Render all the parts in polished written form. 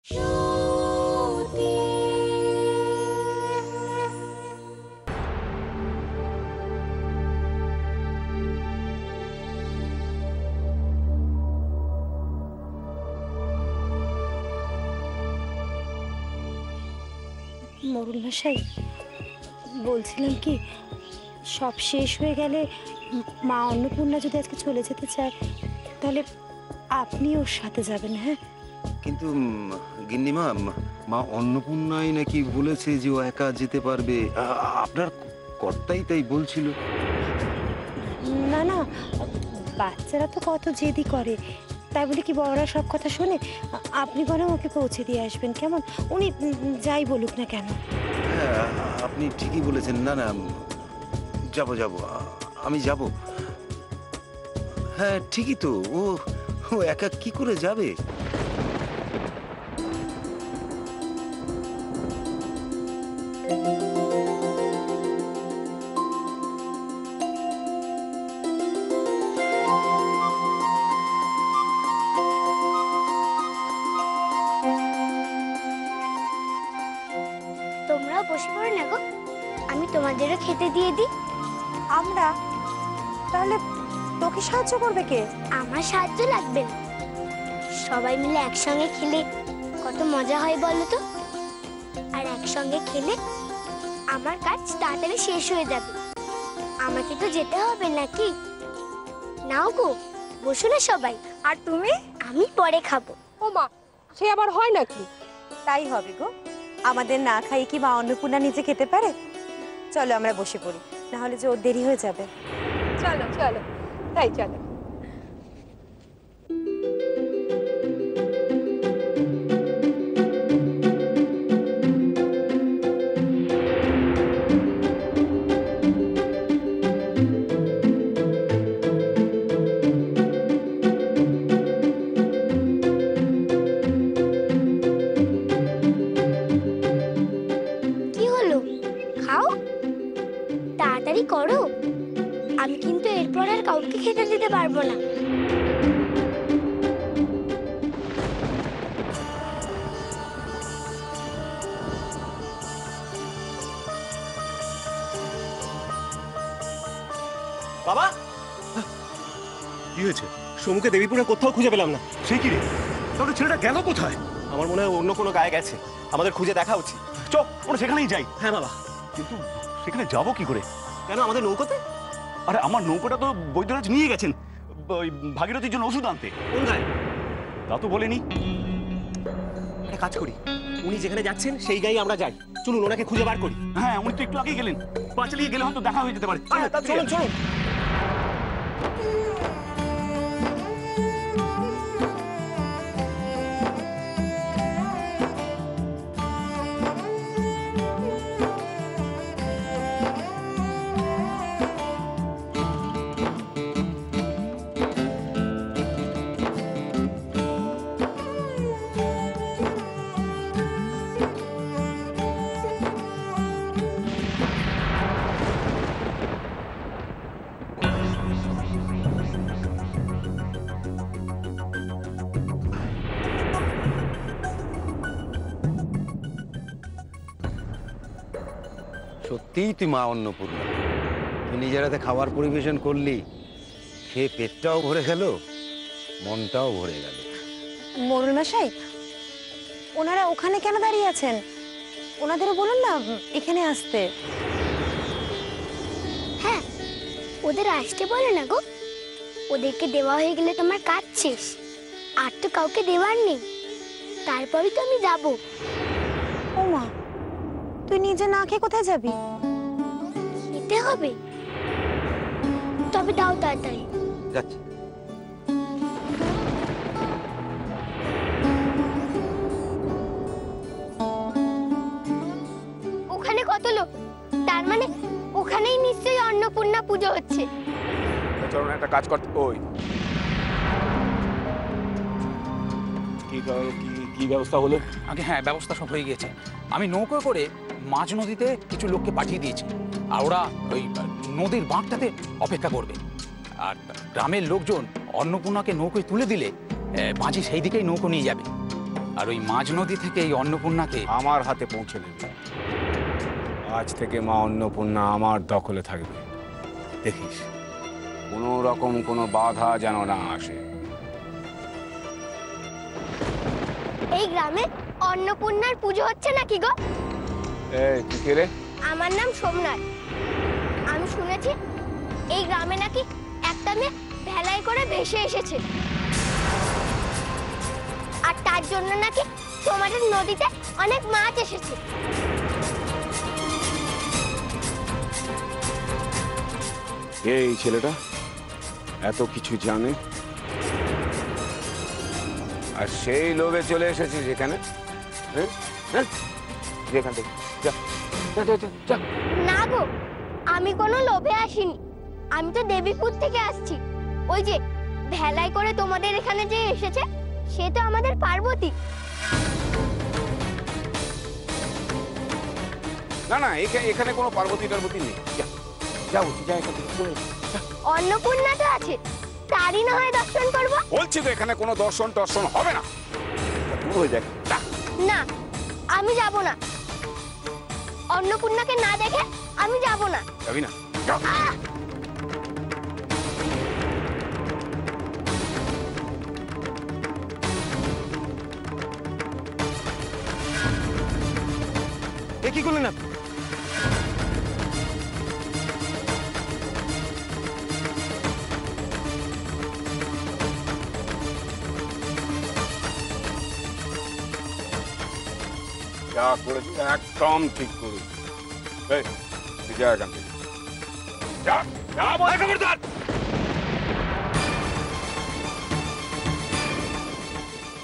মরুল মশাই, বলছিলাম কি, সব শেষ হয়ে গেলে মা অন্নপূর্ণা যদি আজকে চলে যেতে চায় তাহলে আপনি ওর সাথে যাবেন। হ্যাঁ, কিন্তু গিন্নিমা, মা অন্নপূর্ণাই নাকি বলেছে যে ও একা যেতে পারবে। আপনার কর্তাই তাই বলছিল। না না, বাচ্চারা তো কত জেদি করে, তাই বলে কি বড়রা সব কথা শোনে? আপনি বরং ওকে পৌঁছে দিয়ে আসবেন, কেমন? উনি যাই বলুক না কেন। হ্যাঁ, আপনি ঠিকই বলেছেন। না না, যাব যাব, আমি যাব। হ্যাঁ ঠিকই তো, ও ও একা কি করে যাবে? তোমরাও বসে পড়ো না গো, আমি তোমাদেরও খেতে দিয়ে দিই। আমরা? তাহলে তোকে সাহায্য করবে কে? আমার সাহায্য লাগবে না, সবাই মিলে একসঙ্গে খেলে কত মজা হয় বলো তো। আর একসঙ্গে খেলে আমার কাজ তাড়াতাড়ি শেষ হয়ে যাবে, আমাকে তো যেতে হবে নাকি। নাও গো, বসো না সবাই। আর তুমি? আমি পরে খাবো। ও মা, সে আবার হয় নাকি? তাই হবে গো, আমাদের না খাই কি মা অন্নপূর্ণা নিজে খেতে পারে? চলো আমরা বসে পড়ি, না হলে যে ওর দেরি হয়ে যাবে। চলো চলো, তাই চলো। কি হলো, খাও, তাড়াতাড়ি করো, আমি কিন্তু এরপর আর কাউকে খেতে দিতে পারবো না। বাবা, কি হয়েছে? সমুখে দেবীপুরে কোথাও খুঁজে পেলাম না। সে কি রে? তাহলে ছেলেটা গেল কোথায়? আমার মনে হয় অন্য কোনো গায়ে গেছে, আমাদের খুঁজে দেখা উচিত। চল আমরা সেখানেই যাই। হ্যাঁ বাবা, কিন্তু সেখানে যাবো কি করে? কেন, আমাদের নৌকোতে? আরে আমার নৌকোটা তো বৈদ্যরাজ নিয়ে গেছেন ওই ভাগীরথীর জন্য ওষুধ আনতে। কোন গায়ে? তা তো বলেনি। একটা কাজ করি, উনি যেখানে যাচ্ছেন সেই গায়ে আমরা যাই। চলুন ওনাকে খুঁজে বার করি। হ্যাঁ, উনি তো একটু আগেই গেলেন, পা চালিয়ে গেলে হয়তো দেখা হয়ে যেতে পারে। চলুন চলুন। সত্যিই তুই মা অন্নপূর্ণা, তুই নিজের হাতে খাবার পরিবেশন করলি, খেয়ে পেটটাও ভরে গেল, মনটাও ভরে গেল। মরুল মশাই, ওনারা ওখানে কেন দাঁড়িয়ে আছেন? ওনাদেরও বলুন না এখানে আসতে। হ্যাঁ, ওদের আসতে বলো না গো, ওদেরকে দেওয়া হয়ে গেলে তোমার কাজ শেষ, আর তো কাউকে দেওয়ার নেই, তারপরে তো আমি যাব। ও মা, তুই নিজে না খেয়ে কোথায় যাবি? খেতে হবে, তবে দাও তাড়াতাড়ি। যাচ্ছি। ওখানে কত লোক, তার মানে ওখানেই নিশ্চয়ই অন্নপূর্ণা পুজো হচ্ছে। চলুন একটা কাজ করতে। ওই কি ব্যবস্থা হলো? আগে হ্যাঁ, ব্যবস্থা সব হয়ে গিয়েছে। আমি নৌকো করে মাঝ নদীতে কিছু লোককে পাঠিয়ে দিয়েছি, আর ওরা ওই নদীর বাঁকটাতে অপেক্ষা করবে। আর গ্রামের লোকজন অন্নপূর্ণাকে নৌকোয় তুলে দিলে মাঝি সেই দিকেই নৌকো নিয়ে যাবে। আর ওই মাঝ নদী থেকে এই অন্নপূর্ণাকে আমার হাতে পৌঁছে দেবে। আজ থেকে মা অন্নপূর্ণা আমার দখলে থাকবে। দেখিস কোনো রকম কোনো বাধা যেন না আসে। এই গ্রামে অন্নপূর্ণার পুজো হচ্ছে নাকি গো? এই তুই কে রে? আমার নাম সোমনাথ। আমি শুনেছি এই গ্রামে নাকি একটা মেয়ে ভেলাই করে ভেসে এসেছে, আর তার জন্য নাকি তোমাদের নদীতে অনেক মাছ এসেছে। এই ছেলেটা এত কিছু জানে, আর সেই লোভে চলে এসেছিস এখানে? হ্যাঁ? হ্যাঁ? এখান থেকে যা যা যা, যা, যা। না গো, আমি কোনো লোভে আসিনি। আমি তো দেবীপুর থেকে আসছি। ওই যে ভেলাই করে তোমাদের এখানে যে এসেছে সে তো আমাদের পার্বতী। না না, এখানে কোনো পার্বতী টার্বতী নেই। যা যা বলছি, যা এখান থেকে চলে যা। অন্নপূর্ণা তো আছে, তারই না হয় দর্শন করবো। বলছি তো এখানে কোনো দর্শন টর্শন হবে না। দূর হয়ে যাক। না, আমি যাব না। অন্নপূর্ণাকে না দেখে আমি যাব না। যাবি না? যা। এ কি করলেন আপনি? যা করেছি একদম ঠিক করেছি। এই, তুই যা এখান থেকে। যা, যা বল। খবরদার!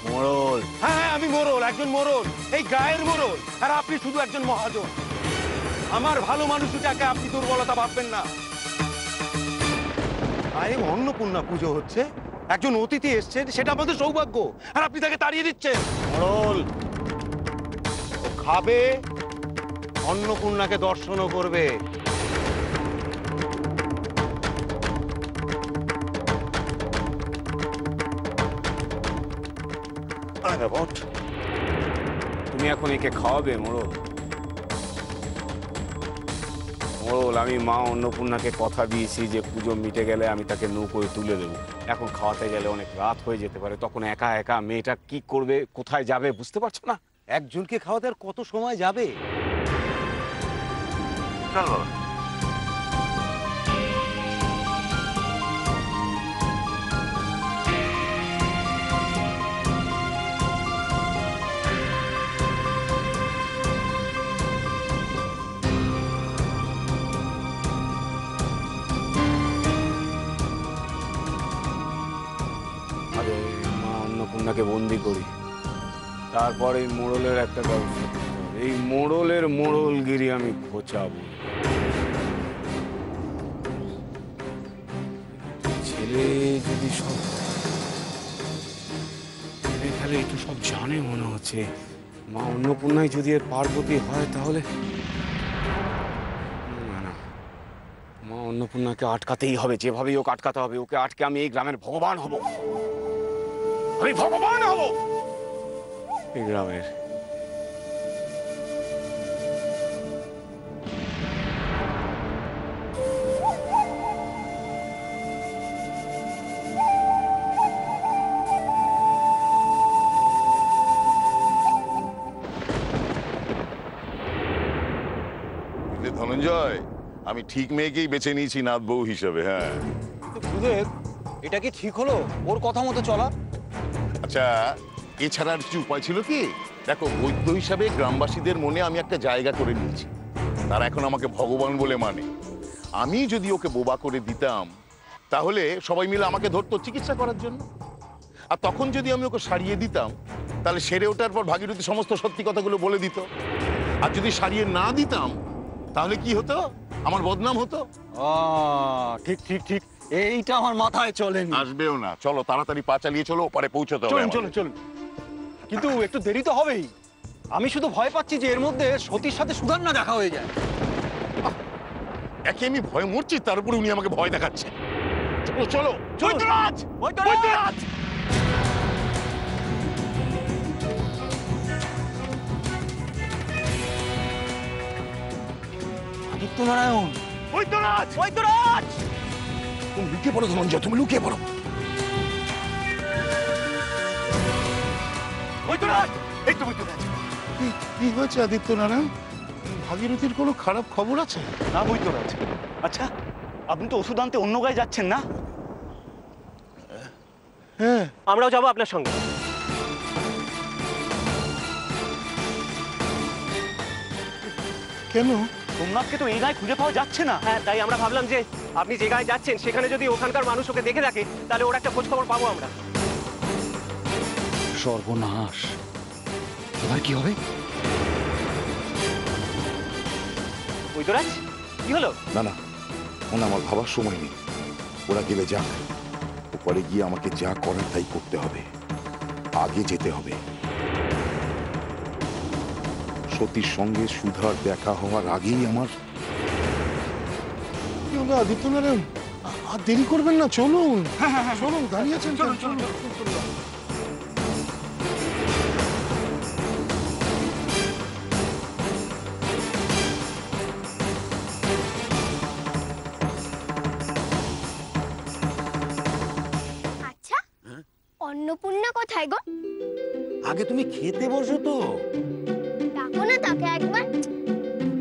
মোড়ল। হ্যাঁ হ্যাঁ, আমি মোড়ল, একজন মোড়ল, এই গায়ের মোড়ল। আর আপনি শুধু একজন মহাজন। আমার ভালো মানুষটাকে আপনি দুর্বলতা ভাববেন না। আরে অন্নপূর্ণা পুজো হচ্ছে, একজন অতিথি এসছেন, সেটা আমাদের সৌভাগ্য, আর আপনি তাকে তাড়িয়ে দিচ্ছেন। মোড়ল ও খাবে, অন্নপূর্ণাকে দর্শনও করবে। তুমি এখন একে খাওয়াবে মোড়ল? মোড়ল, আমি মা অন্নপূর্ণাকে কথা দিয়েছি যে পুজো মিটে গেলে আমি তাকে নৌকোয় তুলে দেবো। এখন খাওয়াতে গেলে অনেক রাত হয়ে যেতে পারে, তখন একা একা মেয়েটা কি করবে, কোথায় যাবে বুঝতে পারছো না? একজনকে খাওয়াতে আর কত সময় যাবে? চল বাবা। আরে মা অন্নপূর্ণাকে বন্দি করি, তারপর এই মোড়লের একটা ব্যবস্থা করতে হবে। এই মোড়লের মোড়লগিরি আমি ঘোচাবো। ছেলে যদি সব খেলে একটু সব জানে মনে হচ্ছে। মা অন্নপূর্ণায় যদি এর পার্বতী হয় তাহলে না না, মা অন্নপূর্ণাকে আটকাতেই হবে, যেভাবেই ওকে আটকাতে হবে। ওকে আটকে আমি এই গ্রামের ভগবান হব, আমি ভগবান হব এই গ্রামের। ধনঞ্জয়, আমি ঠিক মেয়েকেই বেছে নিয়েছি নাথ বউ হিসেবে। হ্যাঁ, গুরুদেব, এটা কি ঠিক হলো ওর কথা মতো চলা? আচ্ছা, এছাড়া আর কিছু উপায় ছিল কি? দেখো, বৈদ্য হিসাবে গ্রামবাসীদের মনে আমি একটা জায়গা করে নিয়েছি। তারা এখন আমাকে ভগবান বলে মানে। আমি যদি ওকে বোবা করে দিতাম তাহলে সবাই মিলে আমাকে ধরতো চিকিৎসা করার জন্য। আর তখন যদি আমি ওকে সারিয়ে দিতাম তাহলে সেরে ওঠার পর ভাগীরথী সমস্ত সত্যি কথাগুলো বলে দিত। আর যদি সারিয়ে না দিতাম তাহলে কি হতো? আমার বদনাম হতো। ঠিক ঠিক ঠিক, এইটা আমার মাথায় চলেনি। আসবেও না। চলো তাড়াতাড়ি পা চালিয়ে চলো, ওপারে পৌঁছতে হবে। চলুন চলুন চলুন, কিন্তু একটু দেরি তো হবেই। আমি শুধু ভয় পাচ্ছি যে এর মধ্যে সতীর সাথে সুধার না দেখা হয়ে যায়। একে আমি ভয় মরছি, তার উপরে উনি আমাকে ভয় দেখাচ্ছে। চলো চলো। চলুন। বৈদ্যরাজ! বৈদ্যরাজ! বৈদ্যরাজ! আদিত্যনারায়ণ। বৈদ্যরাজ! বৈদ্যরাজ! তুমি লুকিয়ে পড়ো ধনঞ্জয়, তুমি লুকিয়ে পড়ো। বৈদ্যরাজ! এই তো বৈদ্যরাজ। কি হয়েছে আদিত্যনারায়ণ? ভাগীরথীর কোনো খারাপ খবর আছে? না বৈদ্যরাজ। আচ্ছা, আপনি তো ওষুধ আনতে অন্য গায়ে যাচ্ছেন না? হ্যাঁ। আমরাও যাবো আপনার সঙ্গে। কেন? সোমনাথকে তো এই গায়ে খুঁজে পাওয়া যাচ্ছে না। হ্যাঁ, তাই আমরা ভাবলাম যে আপনি যে গায়ে যাচ্ছেন সেখানে যদি ওখানকার মানুষ ওকে দেখে থাকে তাহলে ওর একটা খোঁজ খবর পাবো আমরা। সর্বনাশ, এবার কি হবে? বৈদ্যরাজ, কি হলো? না না, এখন আমার ভাবার সময় নেই। ওরা গেলে যাক, ওপরে গিয়ে আমাকে যা করার তাই করতে হবে। আগে যেতে হবে। সতীর সঙ্গে সুধার দেখা হওয়ার আগেই আমার। কি হলো আদিত্যনারায়ণ? আর দেরি করবেন না, চলুন। চলুন, দাঁড়িয়ে আছেন, চলুন। আচ্ছা, অন্নপূর্ণা কোথায় গো? আগে তুমি খেতে বসো তো। ডাকো না তাকে একবার।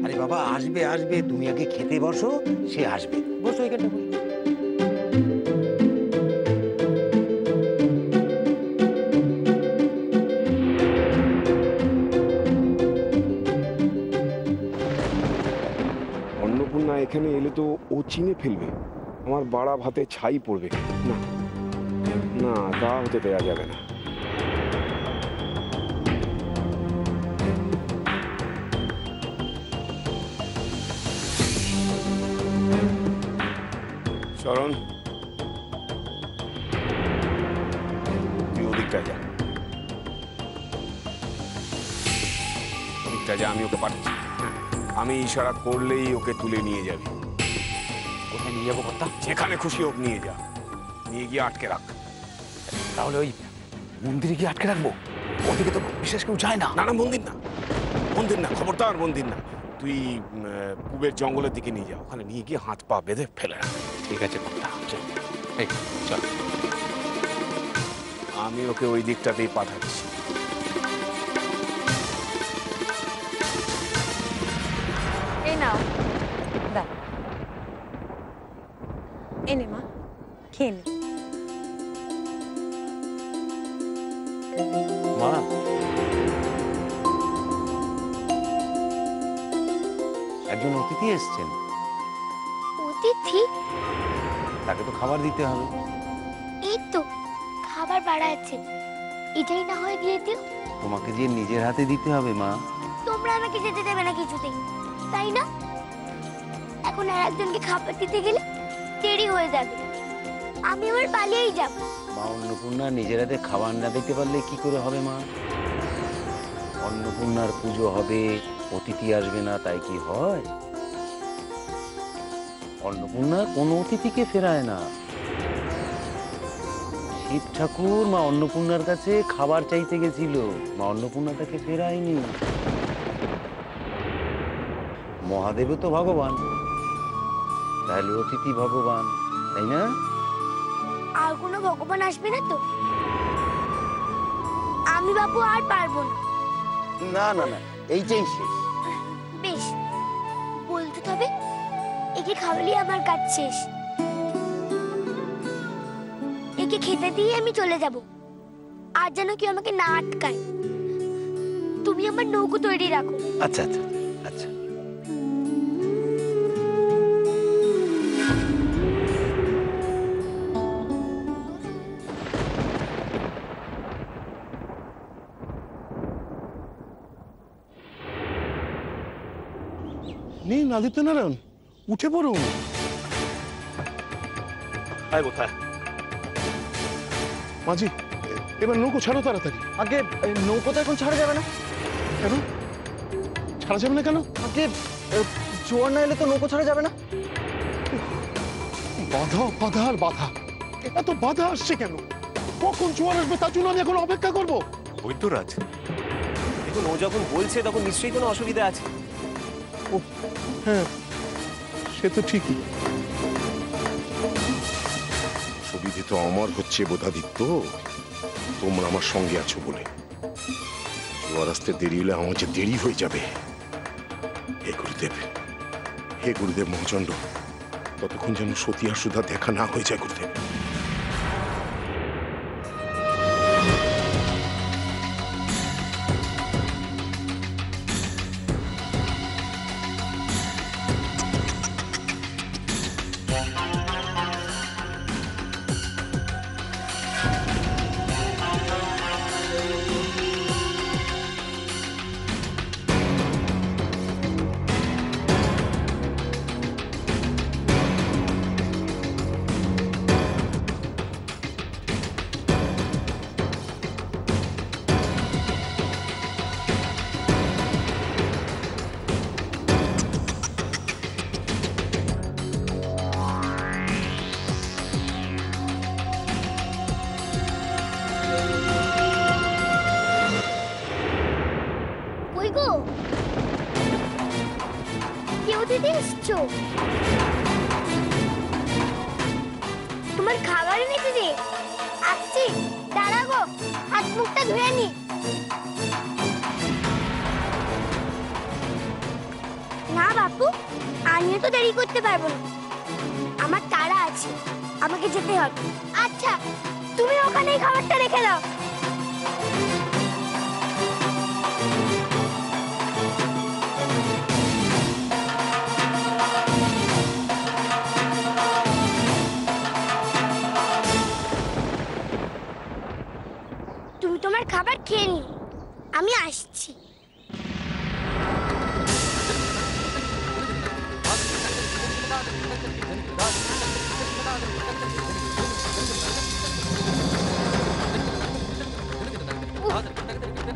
আরে বাবা, আসবে আসবে, তুমি আগে খেতে বসো, সে আসবে। বসো এখানটা বসো। অন্নপূর্ণা এখানে এলে তো ও চিনে ফেলবে, আমার বাড়া ভাতে ছাই পড়বে। না না, তা হতে দেওয়া যাবে না। শরণ, তুই ওদিকটা যা, ওদিকটা যা, আমি ওকে পাঠাচ্ছি। আমি ইশারা করলেই ওকে তুলে নিয়ে যাবি। কোথায় নিয়ে যাবো কর্তা? যেখানে খুশি হোক নিয়ে যা, নিয়ে গিয়ে আটকে রাখ। তাহলে ওই মন্দিরে গিয়ে আটকে রাখবো? ওদিকে তো বিশেষ কেউ যায় না। না না, মন্দির না, মন্দির না, খবরদার মন্দির না। তুই পূবের জঙ্গলের দিকে নিয়ে যা, ওখানে নিয়ে গিয়ে হাত পা বেঁধে ফেলে রাখ। ঠিক আছে কর্তা, চল। এই চল। আমি ওকে ওই দিকটাতেই পাঠাচ্ছি। এই নাও, দাও। এনে মা, খেয়ে নে। মা, একজন অতিথি এসছেন, অতিথি? তাকে তো খাবার দিতে হবে। এই তো খাবার বাড়াচ্ছে, এটাই না হয় দিয়ে দিও। তোমাকে যে নিজের হাতে দিতে হবে মা। তোমরা আমাকে যেতে দেবে না কিছুতেই, তাই না? এখন আর একজনকে খাবার দিতে গেলে দেরি হয়ে যাবে, আমি আবার পালিয়েই যাব। মা, অন্নপূর্ণা নিজের হাতে খাবার না দিতে পারলে কি করে হবে মা? অন্নপূর্ণার পুজো হবে, অতিথি আসবে না, তাই কি হয়? অন্নপূর্ণা কোনো অতিথিকে ফেরায় না। শিব ঠাকুর মা অন্নপূর্ণার কাছে খাবার চাইতে গেছিল, মা অন্নপূর্ণা তাকে ফেরায়নি। মহাদেবও তো ভগবান, তাহলে অতিথি ভগবান, তাই না? আর কোনো ভগবান আসবে না তো? আমি বাবু আর পারবো না। না না না, এইটাই শেষ। বেশ, বলতে তবে একে খাওয়ালেই আমার কাজ শেষ। একে খেতে দিয়ে আমি চলে যাব, আর যেন কেউ আমাকে না আটকায়। তুমি আমার নৌকো তৈরি রাখো। আচ্ছা আচ্ছা আচ্ছা। নিন আদিত্যনারায়ণ, উঠে পড়ুন। আয় কোথায়? মাঝি, এবার নৌকো ছাড়ো তাড়াতাড়ি। আগে নৌকো তো এখন ছাড়া যাবে না। কেন ছাড়া যাবে না? কেন? আগে জোয়ার না এলে তো নৌকো ছাড়া যাবে না। বাধা বাধা আর বাধা, এত বাধা আসছে কেন? কখন জোয়ার আসবে তার জন্য আমি এখন অপেক্ষা করবো? বৈদ্যরাজ, দেখুন ও যখন বলছে তখন নিশ্চয়ই কোনো অসুবিধা আছে। হ্যাঁ, সে তো ঠিকই। সুবিধে তো আমার হচ্ছে বোধাদিত্য, তোমরা আমার সঙ্গে আছো বলে। জোয়ার আসতে দেরি হলে আমার যে দেরি হয়ে যাবে। হে গুরুদেব মহাচন্ড, ততক্ষণ যেন সতী আর সুধা দেখা না হয়ে যায় গুরুদেব। কই গো, কেউ দিদি এসছো? তোমার খাবার এনেছি রে। আসছি, দাঁড়া গো, হাত মুখটা ধুয়ে নি। না বাপু, আমিও তো দেরি করতে পারবো না, আমার তাড়া আছে, আমাকে যেতে হবে। আচ্ছা, তুমি ওখানেই খাবারটা রেখে দাও। তুমি তোমার খাবার খেয়ে নি, আমি আসছি।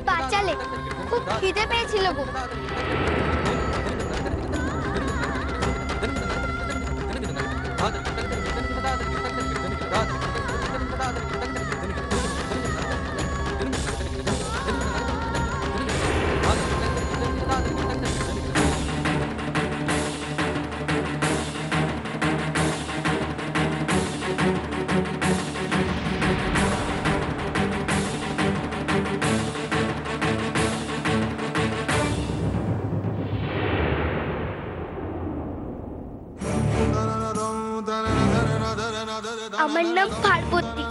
বাঁচালে, খুব খিদে পেয়েছিল গো। আমার নাম পার্বতী।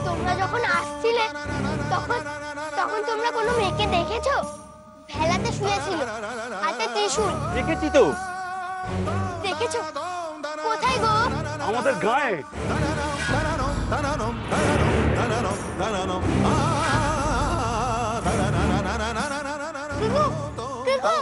তোমরা যখন আসছিলে তখন তোমরা কোনো মেয়েকে দেখেছো? ভেলাতে শুয়েছিল, হাতে ত্রিশূল। দেখেছি তো। দেখেছো? কোথায় গো? আমাদের গায়ে। কাকু, কাকু,